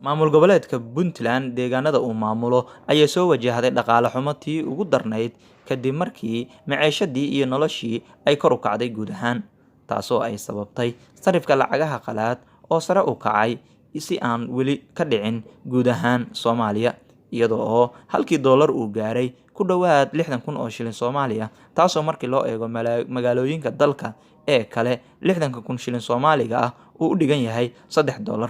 Maamul goboleedka Puntland deegaanada uu maamulo ayaa soo wajahday dhaqaale xumo tii ugu darnayd kadib markii maciishadii iyo noloshii ay kor u kacday guud ahaan, taasoo ay sababtay sarifka lacagaha qalaad oo sare u kacay si aan weli ka dhicin guud ahaan Soomaaliya, iyada oo halkii dollar uu gaaray ku dhawaad 60,000 oo shilin Soomaali ah, taasoo markii loo eego magaalooyinka dalka ee kale 60,000 shilin Soomaaliga ah uu u dhigan yahay $3.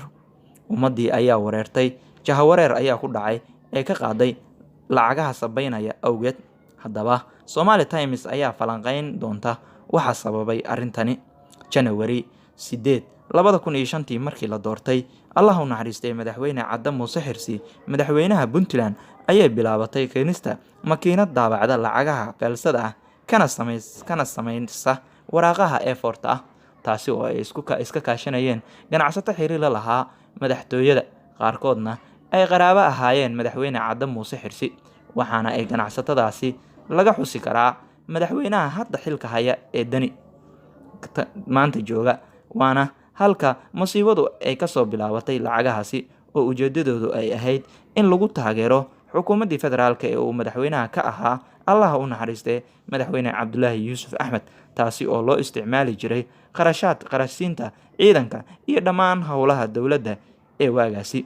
Ummadii ayaa wareertay, jahawareer ayaa ku dhacay ee ka qaaday lacagaha sabaynaya awgeed. Haddaba, Somali Times ayaa falanqayn doonta waxa sababay arrintani. January 8, 2005 markii la doortay, Allah u naxariistay madaxweyne Cadde Muuse Xirsi, madaxweynaha Puntland ayay bilaabatay keenista makiinad daabacda lacagaha beelsada ah kana samaysa waraaqaha A4 ah, taasi oo ay iska kaashanayeen ganacsato xiriir la lahaa madaxtooyada, qaarkoodna ay qaraabo ahaayeen madaxweyne Cadde Muuse Xirsi, waxaana ay ganacsatadaasi laga xusi karaa madaxweynaha hadda xilka haya ee Dani maanta jooga, waana halka musiibadu ay ka soo bilaabatay lacagahaasi oo ujeedadoodu ay ahayd in lagu taageero xukuumaddii federaalka ee uu madaxweynaha ka ahaa Allah u naxariistay madaxweyne Cabdullaahi Yuusuf Axmed, taasi oo loo isticmaali jiray qarashiinta ciidanka iyo dhammaan howlaha dowladda ee waagaasi.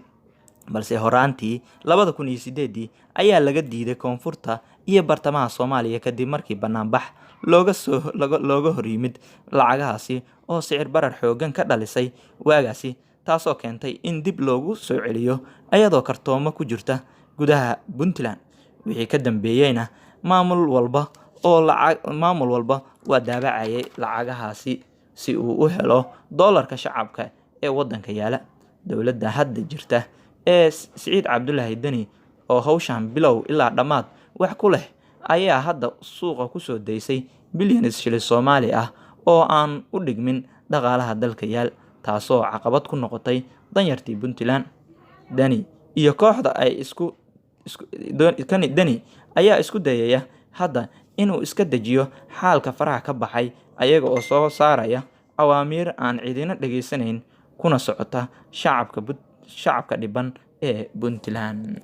Balse horaantii 2008 ayaa laga diiday koonfurta iyo bartamaha Soomaaliya kadib markii banaanbax looga hor yimid lacagahaasi oo sicir barar xooggan ka dhalisay waagaasi, taasoo keentay in dib loogu soo celiyo iyadoo kartoomo ku jirta gudaha Puntland. Wixii ka dambeeyayna maamul walba waa daabacayay lacagahaasi si uu u helo dollarka shacabka ee waddanka yaala. Dowladda hadda jirta ee Siciid Cabdullaahi Dani oo hawshan bilow ilaa dhammaad wax ku leh ayaa hadda suuqa ku soo daysay billions shilin Soomaali ah oo aan u dhigmin dhaqaalaha dalka yaal, taasoo caqabad ku noqotay danyartii Puntland. Dani iyo kooxda Dani ayaa isku dayaya hadda inuu iska dejiyo xaalka faraha ka baxay, ayaga oo soo saaraya awaamiir aan cidina dhageysanayn kuna socota shacabka dhiban ee Puntland.